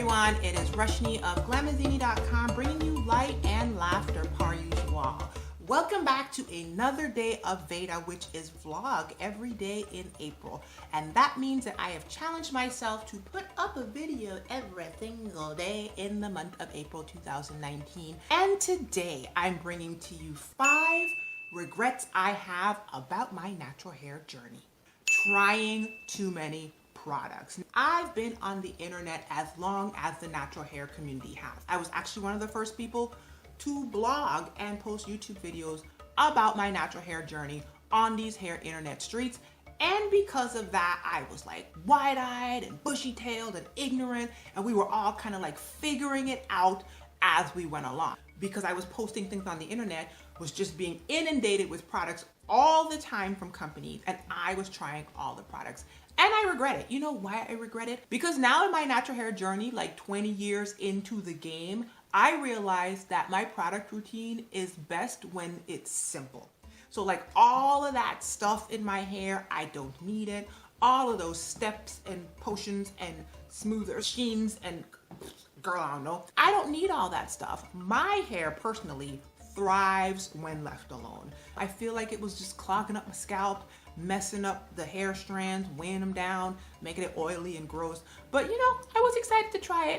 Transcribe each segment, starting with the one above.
everyone, it is Rushni of glamazini.com bringing you light and laughter par usual. Welcome back to another day of Veda, which is vlog every day in April. And that means that I have challenged myself to put up a video every single day in the month of April 2019. And today I'm bringing to you 5 regrets I have about my natural hair journey. Trying too many products. I've been on the internet as long as the natural hair community has. I was actually one of the first people to blog and post YouTube videos about my natural hair journey on these hair internet streets. And because of that, I was like wide-eyed and bushy-tailed and ignorant, and we were all kind of like figuring it out as we went along. Because I was posting things on the internet, was just being inundated with products all the time from companies, and I was trying all the products. And I regret it. You know why I regret it? Because now in my natural hair journey, like 20 years into the game, I realized that my product routine is best when it's simple. So like all of that stuff in my hair, I don't need it. All of those steps and potions and smoother sheens and girl, I don't know. I don't need all that stuff. My hair personally thrives when left alone. I feel like it was just clogging up my scalp, messing up the hair strands, weighing them down, making it oily and gross. But you know, I was excited to try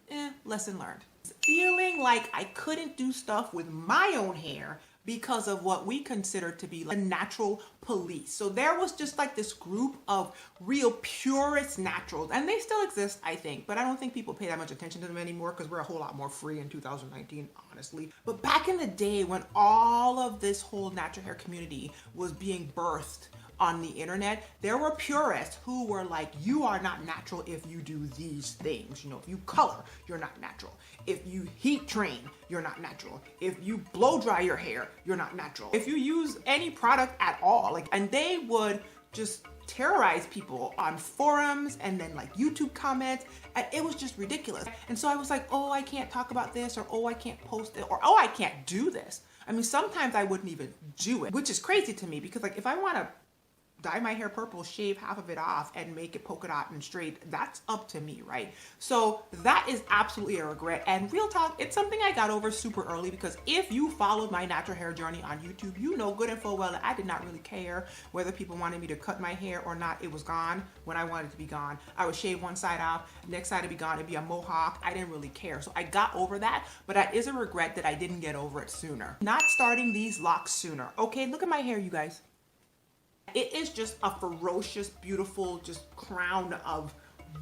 it. Lesson learned. Feeling like I couldn't do stuff with my own hair because of what we consider to be like a natural police. So there was just like this group of real purist naturals, and they still exist, I think, but I don't think people pay that much attention to them anymore because we're a whole lot more free in 2019, honestly. But back in the day when all of this whole natural hair community was being birthed on the internet, there were purists who were like, you are not natural if you do these things. You know, if you color, you're not natural. If you heat train, you're not natural. If you blow dry your hair, you're not natural. If you use any product at all, like, and they would just terrorize people on forums and then like YouTube comments, and it was just ridiculous. And so I was like, oh, I can't talk about this, or oh, I can't post it, or oh, I can't do this. I mean, sometimes I wouldn't even do it, which is crazy to me because like if I want to dye my hair purple, shave half of it off, and make it polka dot and straight, that's up to me, right? So that is absolutely a regret. And real talk, it's something I got over super early, because if you followed my natural hair journey on YouTube, you know good and full well that I did not really care whether people wanted me to cut my hair or not. It was gone when I wanted it to be gone. I would shave one side off, next side would be gone, it'd be a mohawk. I didn't really care. So I got over that, but that is a regret that I didn't get over it sooner. Not starting these locks sooner. Okay, look at my hair, you guys. It is just a ferocious, beautiful, just crown of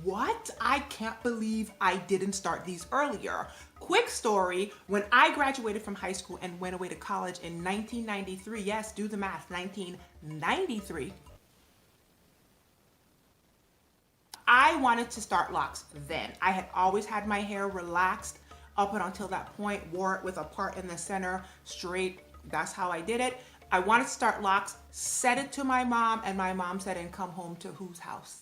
what? I can't believe I didn't start these earlier. Quick story, when I graduated from high school and went away to college in 1993, yes, do the math, 1993, I wanted to start locks then. I had always had my hair relaxed up until that point, wore it with a part in the center, straight, that's how I did it. I wanted to start locks, said it to my mom, and my mom said, and come home to whose house?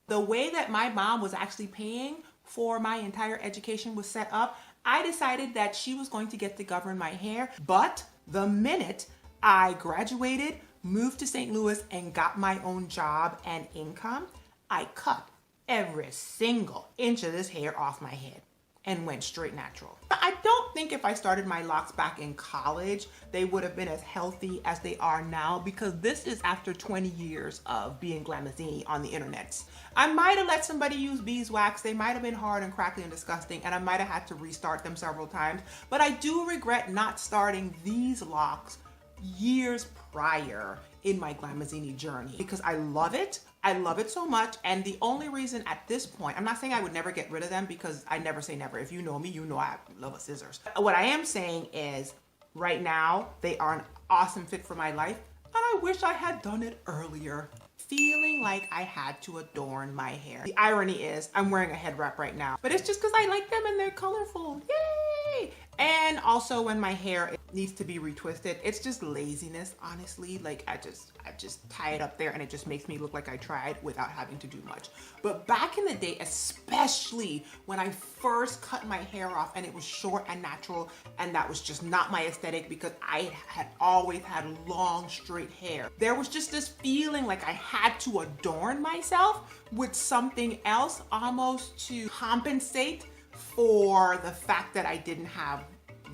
The way that my mom was actually paying for my entire education was set up, I decided that she was going to get to govern my hair. But the minute I graduated, moved to St. Louis, and got my own job and income, I cut every single inch of this hair off my head and went straight natural. I don't think if I started my locks back in college, they would have been as healthy as they are now, because this is after 20 years of being glamazini on the internet. I might have let somebody use beeswax, they might have been hard and crackly and disgusting, and I might have had to restart them several times, but I do regret not starting these locks years prior in my glamazini journey, because I love it. I love it so much, and the only reason at this point, I'm not saying I would never get rid of them, because I never say never. If you know me, you know I love a scissors. What I am saying is right now they are an awesome fit for my life, and I wish I had done it earlier. Feeling like I had to adorn my hair. The irony is I'm wearing a head wrap right now, but it's just because I like them and they're colorful. Yay! okay. And also when my hair needs to be retwisted, it's just laziness, honestly. Like I just tie it up there and it just makes me look like I tried without having to do much. But back in the day, especially when I first cut my hair off and it was short and natural, and that was just not my aesthetic because I had always had long straight hair, there was just this feeling like I had to adorn myself with something else almost to compensate for the fact that I didn't have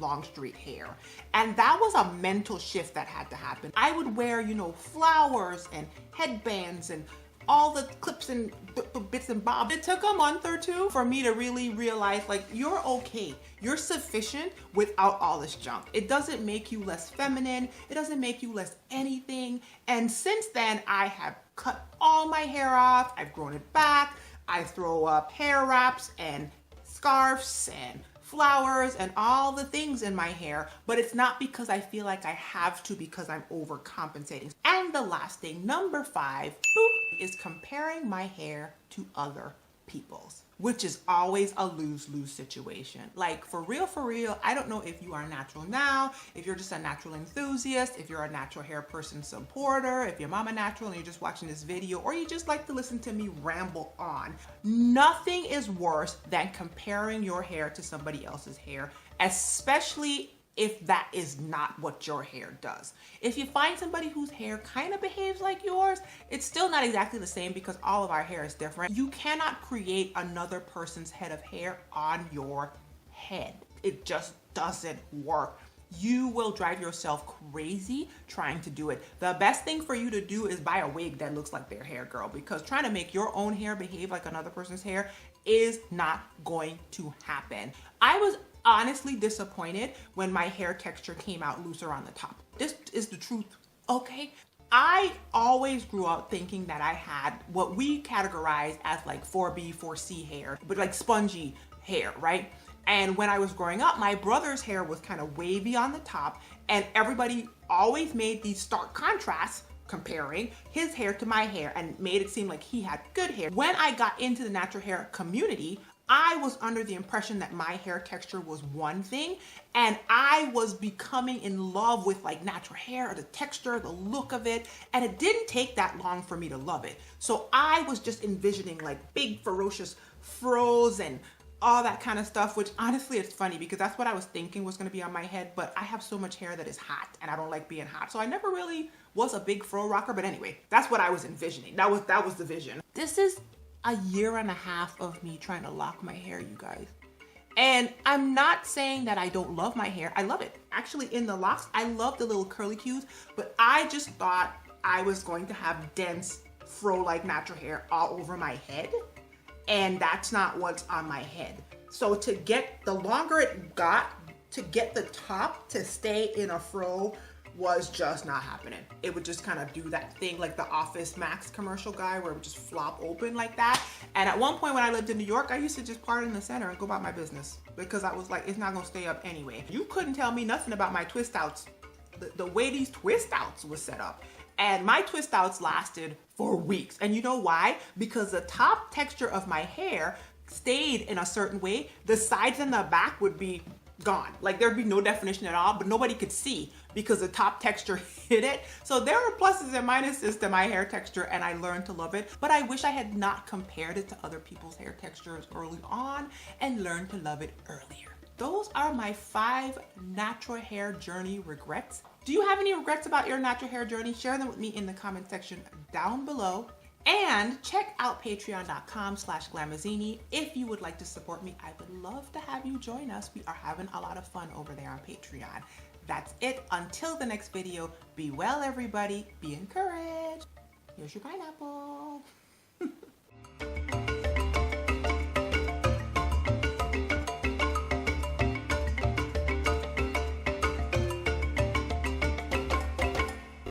long straight hair. And that was a mental shift that had to happen. I would wear, you know, flowers and headbands and all the clips and bits and bobs. It took a month or two for me to really realize, like, you're okay. You're sufficient without all this junk. It doesn't make you less feminine. It doesn't make you less anything. And since then, I have cut all my hair off. I've grown it back. I throw up hair wraps and scarves and flowers and all the things in my hair, but it's not because I feel like I have to, because I'm overcompensating. And the last thing, number 5, is comparing my hair to other people's, which is always a lose-lose situation. Like for real, I don't know if you are natural now, if you're just a natural enthusiast, if you're a natural hair person supporter, if your mama natural and you're just watching this video, or you just like to listen to me ramble on. Nothing is worse than comparing your hair to somebody else's hair, especially if that is not what your hair does. If you find somebody whose hair kind of behaves like yours, it's still not exactly the same because all of our hair is different. You cannot create another person's head of hair on your head. It just doesn't work. You will drive yourself crazy trying to do it. The best thing for you to do is buy a wig that looks like their hair, girl, because trying to make your own hair behave like another person's hair is not going to happen. I was honestly disappointed when my hair texture came out looser on the top. This is the truth, okay? I always grew up thinking that I had what we categorize as like 4B, 4C hair, but like spongy hair, right? And when I was growing up, my brother's hair was kind of wavy on the top, and everybody always made these stark contrasts comparing his hair to my hair and made it seem like he had good hair. When I got into the natural hair community, I was under the impression that my hair texture was one thing, and I was becoming in love with like natural hair, the texture, the look of it, and it didn't take that long for me to love it. So I was just envisioning like big ferocious froze and all that kind of stuff, which honestly it's funny because that's what I was thinking was going to be on my head, but I have so much hair that is hot and I don't like being hot. So I never really was a big fro rocker, but anyway, that's what I was envisioning. That was the vision. This is a year and a half of me trying to lock my hair, you guys. And I'm not saying that I don't love my hair. I love it. Actually, in the locks, I love the little curly cues, but I just thought I was going to have dense fro-like natural hair all over my head. And that's not what's on my head. So to get, the longer it got, to get the top to stay in a fro was just not happening. It would just kind of do that thing like the Office Max commercial guy where it would just flop open like that. And at one point when I lived in New York, I used to just part in the center and go about my business because I was like, it's not gonna stay up anyway. You couldn't tell me nothing about my twist outs, the way these twist outs was set up. And my twist outs lasted for weeks. And you know why? Because the top texture of my hair stayed in a certain way. The sides and the back would be gone. Like there'd be no definition at all, but nobody could see because the top texture hid it. So there are pluses and minuses to my hair texture, and I learned to love it. But I wish I had not compared it to other people's hair textures early on and learned to love it earlier. Those are my 5 natural hair journey regrets. Do you have any regrets about your natural hair journey? Share them with me in the comment section down below. And check out patreon.com/glamazini if you would like to support me. I would love to have you join us. We are having a lot of fun over there on Patreon. That's it. Until the next video, be well, everybody. Be encouraged. Here's your pineapple.